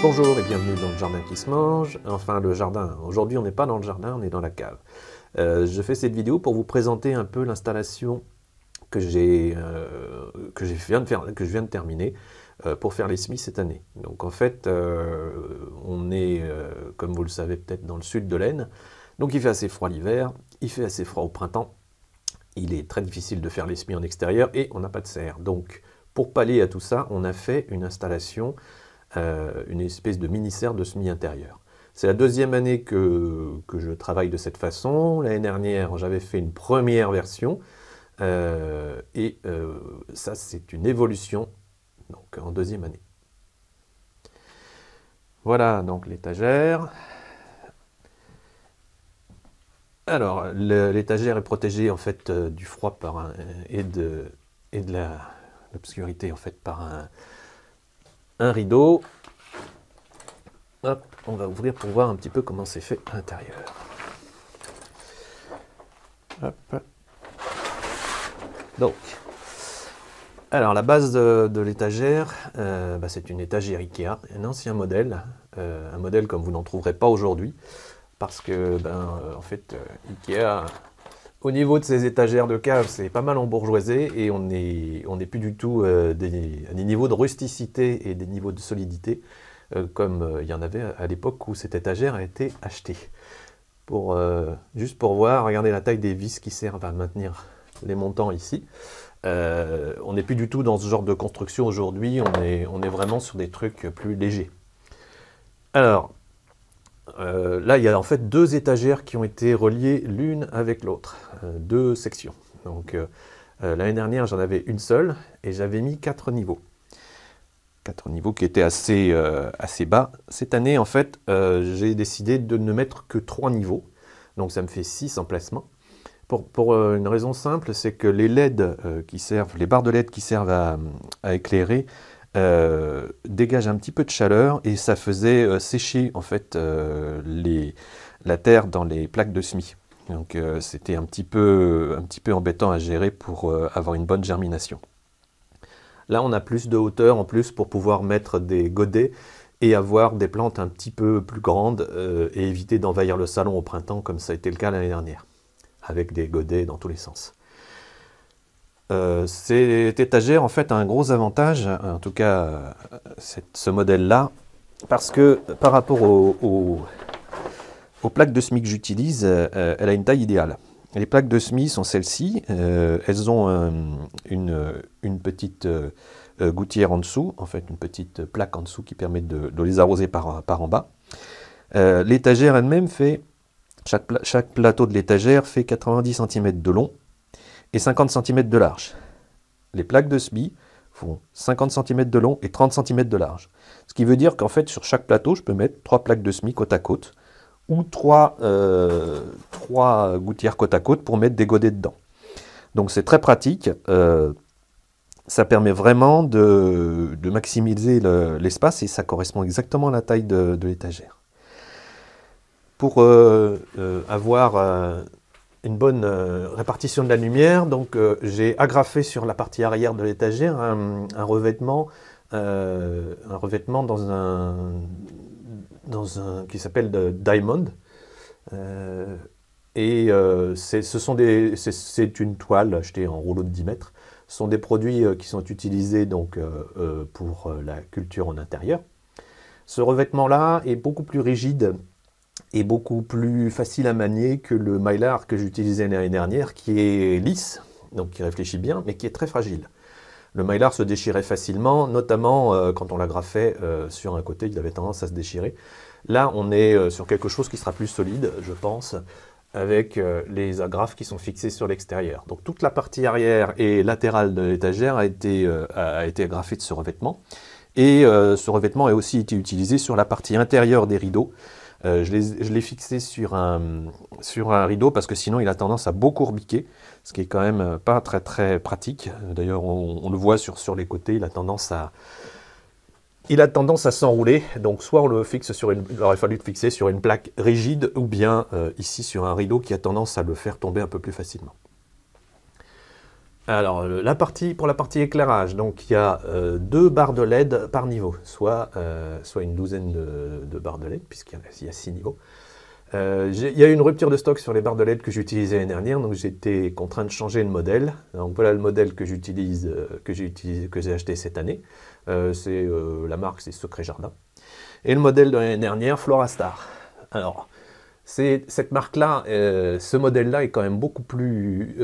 Bonjour et bienvenue dans le jardin qui se mange, enfin le jardin. Aujourd'hui on n'est pas dans le jardin, on est dans la cave. Je fais cette vidéo pour vous présenter un peu l'installation que je viens de terminer pour faire les semis cette année. Donc en fait on est, comme vous le savez peut-être, dans le sud de l'Aisne, donc il fait assez froid l'hiver, il fait assez froid au printemps, il est très difficile de faire les semis en extérieur et on n'a pas de serre. Donc pour pallier à tout ça, on a fait une installation, une espèce de mini-serre de semis intérieur. C'est la deuxième année que je travaille de cette façon. L'année dernière, j'avais fait une première version, ça c'est une évolution donc, en deuxième année. Voilà donc l'étagère. Alors l'étagère est protégée en fait du froid et de l'obscurité en fait par un rideau. Hop, on va ouvrir pour voir un petit peu comment c'est fait à l'intérieur. Hop. Donc, alors la base de l'étagère, c'est une étagère Ikea, un ancien modèle, un modèle comme vous n'en trouverez pas aujourd'hui, parce que en fait Ikea, au niveau de ses étagères de cave, c'est pas mal embourgeoisé et on n'est plus du tout à des niveaux de rusticité et des niveaux de solidité comme il y en avait à l'époque où cette étagère a été achetée. Juste pour voir, regardez la taille des vis qui servent à maintenir les montants ici. On n'est plus du tout dans ce genre de construction aujourd'hui, on est vraiment sur des trucs plus légers. Alors, là il y a en fait deux étagères qui ont été reliées l'une avec l'autre, deux sections. Donc l'année dernière j'en avais une seule et j'avais mis 4 niveaux. 4 niveaux qui étaient assez bas. Cette année, en fait, j'ai décidé de ne mettre que 3 niveaux. Donc ça me fait 6 emplacements. Pour une raison simple, c'est que les LED les barres de LED qui servent à éclairer dégagent un petit peu de chaleur et ça faisait sécher en fait la terre dans les plaques de semis. Donc c'était un petit peu embêtant à gérer pour avoir une bonne germination. Là, on a plus de hauteur en plus pour pouvoir mettre des godets et avoir des plantes un petit peu plus grandes et éviter d'envahir le salon au printemps comme ça a été le cas l'année dernière, avec des godets dans tous les sens. Cette étagère en fait a un gros avantage, en tout cas ce modèle-là, parce que par rapport aux plaques de semis que j'utilise, elle a une taille idéale. Les plaques de semis sont celles-ci, elles ont une petite gouttière en dessous, en fait une petite plaque en dessous qui permet de les arroser par en bas. L'étagère elle-même fait, chaque plateau de l'étagère fait 90 cm de long et 50 cm de large. Les plaques de semis font 50 cm de long et 30 cm de large. Ce qui veut dire qu'en fait sur chaque plateau, je peux mettre 3 plaques de semis côte à côte, ou 3 gouttières côte à côte pour mettre des godets dedans. Donc c'est très pratique, ça permet vraiment de maximiser l'espace et ça correspond exactement à la taille de l'étagère. Pour avoir une bonne répartition de la lumière, donc j'ai agrafé sur la partie arrière de l'étagère un revêtement qui s'appelle Diamond. C'est une toile achetée en rouleau de 10 mètres. Ce sont des produits qui sont utilisés donc, pour la culture en intérieur. Ce revêtement-là est beaucoup plus rigide et beaucoup plus facile à manier que le mylar que j'utilisais l'année dernière, qui est lisse, donc qui réfléchit bien, mais qui est très fragile. Le mylar se déchirait facilement, notamment quand on l'agrafait sur un côté, il avait tendance à se déchirer. Là, on est sur quelque chose qui sera plus solide, je pense, avec les agrafes qui sont fixées sur l'extérieur. Donc toute la partie arrière et latérale de l'étagère a été agrafée de ce revêtement. Et ce revêtement a aussi été utilisé sur la partie intérieure des rideaux. Je l'ai fixé sur un rideau parce que sinon il a tendance à beaucoup rebiquer, ce qui est quand même pas très très pratique. D'ailleurs on le voit sur les côtés, il a tendance à s'enrouler, donc soit on le fixe il aurait fallu le fixer sur une plaque rigide, ou bien ici sur un rideau qui a tendance à le faire tomber un peu plus facilement. Alors, pour la partie éclairage, donc il y a 2 barres de LED par niveau, soit une douzaine de barres de LED, puisqu'il y a 6 niveaux. Il y a eu une rupture de stock sur les barres de LED que j'utilisais l'année dernière, donc j'étais contraint de changer le modèle. Donc voilà le modèle que j'ai acheté cette année. La marque, c'est Secret Jardin. Et le modèle de l'année dernière, Florastar. Alors, cette marque-là, ce modèle-là est quand même beaucoup plus...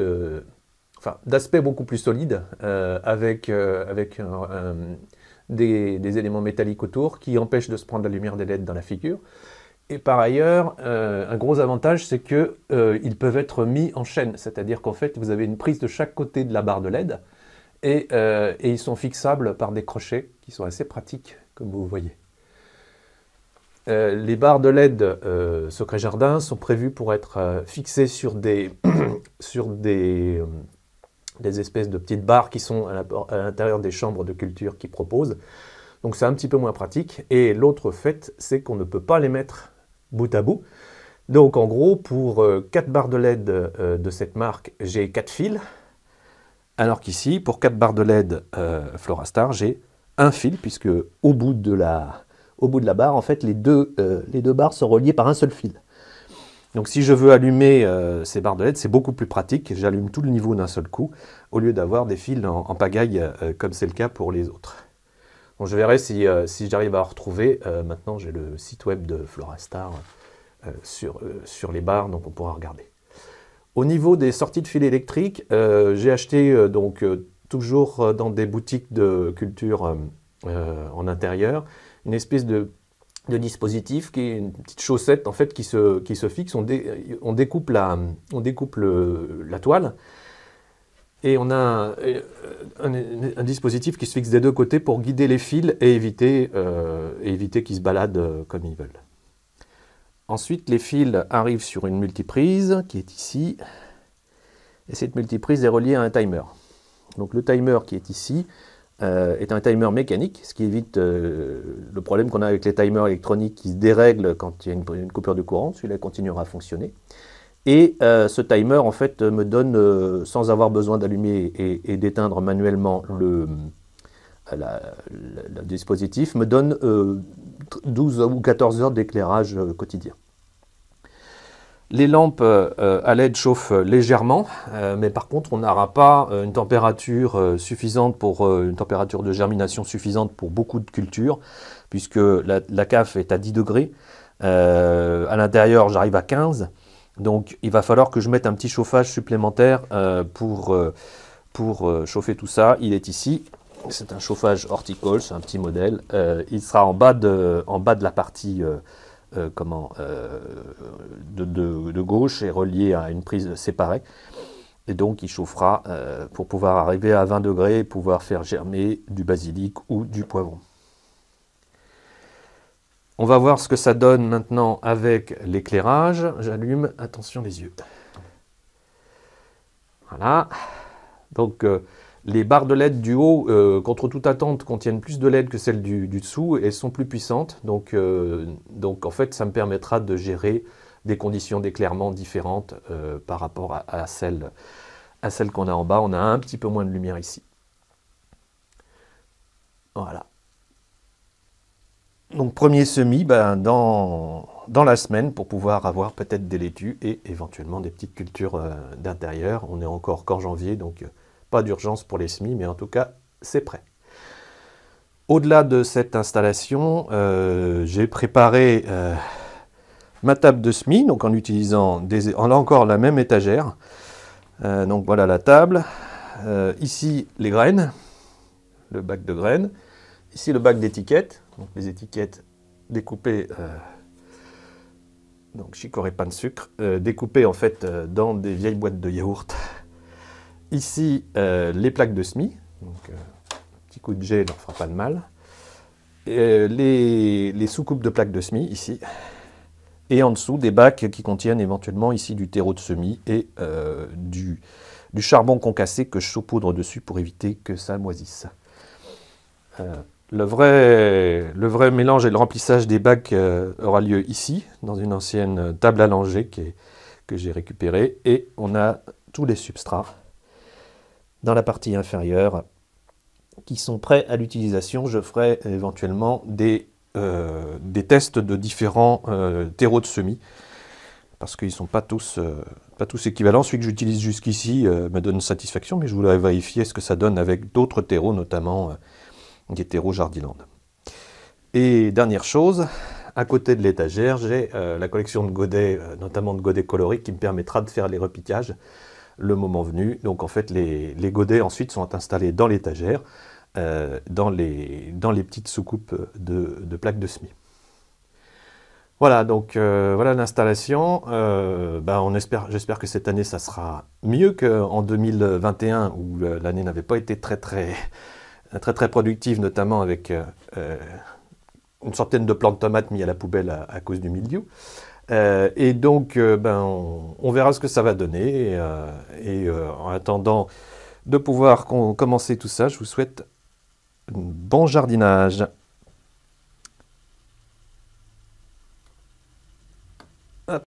d'aspect beaucoup plus solide, avec des éléments métalliques autour qui empêchent de se prendre la lumière des LED dans la figure. Et par ailleurs, un gros avantage, c'est qu'ils peuvent être mis en chaîne, c'est-à-dire qu'en fait, vous avez une prise de chaque côté de la barre de LED, et ils sont fixables par des crochets qui sont assez pratiques, comme vous voyez. Les barres de LED Secret Jardin sont prévues pour être fixées sur des espèces de petites barres qui sont à l'intérieur des chambres de culture qu'ils proposent. Donc c'est un petit peu moins pratique. Et l'autre fait, c'est qu'on ne peut pas les mettre bout à bout. Donc en gros, pour 4 barres de LED de cette marque, j'ai 4 fils. Alors qu'ici, pour 4 barres de LED Florastar, j'ai un fil, puisque au bout de la barre, en fait, les deux barres sont reliées par un seul fil. Donc si je veux allumer ces barres de LED, c'est beaucoup plus pratique. J'allume tout le niveau d'un seul coup, au lieu d'avoir des fils en pagaille, comme c'est le cas pour les autres. Donc je verrai si j'arrive à retrouver. Maintenant, j'ai le site web de Florastar sur les barres, donc on pourra regarder. Au niveau des sorties de fil électriques, j'ai acheté toujours dans des boutiques de culture en intérieur, une espèce de dispositif qui est une petite chaussette en fait qui se fixe. On découpe la toile et on a un dispositif qui se fixe des deux côtés pour guider les fils et éviter qu'ils se baladent comme ils veulent. Ensuite, les fils arrivent sur une multiprise qui est ici, et cette multiprise est reliée à un timer. Donc le timer qui est ici est un timer mécanique, ce qui évite le problème qu'on a avec les timers électroniques qui se dérèglent quand il y a une coupure de courant. Celui-là continuera à fonctionner. Et ce timer, en fait, me donne, sans avoir besoin d'allumer et d'éteindre manuellement le dispositif, me donne 12 ou 14 heures d'éclairage quotidien. Les lampes à LED chauffent légèrement, mais par contre on n'aura pas une température suffisante une température de germination suffisante pour beaucoup de cultures, puisque la cave est à 10 degrés. À l'intérieur j'arrive à 15, donc il va falloir que je mette un petit chauffage supplémentaire pour chauffer tout ça. Il est ici, c'est un chauffage horticole, c'est un petit modèle. Il sera en bas de la partie de gauche et relié à une prise séparée, et donc il chauffera pour pouvoir arriver à 20 degrés et pouvoir faire germer du basilic ou du poivron. On va voir ce que ça donne maintenant avec l'éclairage. J'allume, attention les yeux. Voilà. Donc les barres de LED du haut, contre toute attente, contiennent plus de LED que celles du dessous et sont plus puissantes. Donc en fait, ça me permettra de gérer des conditions d'éclairement différentes par rapport à celles qu'on a en bas. On a un petit peu moins de lumière ici. Voilà. Donc premier semis dans la semaine pour pouvoir avoir peut-être des laitues et éventuellement des petites cultures d'intérieur. On est encore qu'en janvier, donc pas d'urgence pour les semis, mais en tout cas, c'est prêt. Au-delà de cette installation, j'ai préparé ma table de semis, donc en utilisant là encore la même étagère. Donc voilà la table. Ici, les graines, le bac de graines. Ici, le bac d'étiquettes, donc les étiquettes découpées, donc chicorée pain de sucre, découpées en fait dans des vieilles boîtes de yaourt. Ici, les plaques de semis, donc un petit coup de jet ne leur fera pas de mal. Les sous-coupes de plaques de semis, ici. Et en dessous, des bacs qui contiennent éventuellement ici du terreau de semis et du charbon concassé que je saupoudre dessus pour éviter que ça moisisse. Le vrai mélange et le remplissage des bacs aura lieu ici, dans une ancienne table à langer que j'ai récupérée. Et on a tous les substrats. dans la partie inférieure qui sont prêts à l'utilisation. Je ferai éventuellement des tests de différents terreaux de semis, parce qu'ils ne sont pas tous équivalents. Celui que j'utilise jusqu'ici me donne satisfaction, mais je voudrais vérifier ce que ça donne avec d'autres terreaux, notamment des terreaux Jardiland. Et dernière chose, à côté de l'étagère, j'ai la collection de godets, notamment de godets coloriques, qui me permettra de faire les repiquages le moment venu. Donc en fait, les godets ensuite sont installés dans l'étagère, dans les petites soucoupes de plaques de semis. Voilà, donc voilà l'installation. J'espère que cette année, ça sera mieux qu'en 2021, où l'année n'avait pas été très productive, notamment avec une centaine de plants de tomates mis à la poubelle à cause du mildiou. Et donc, on verra ce que ça va donner. En attendant de pouvoir commencer tout ça, je vous souhaite un bon jardinage.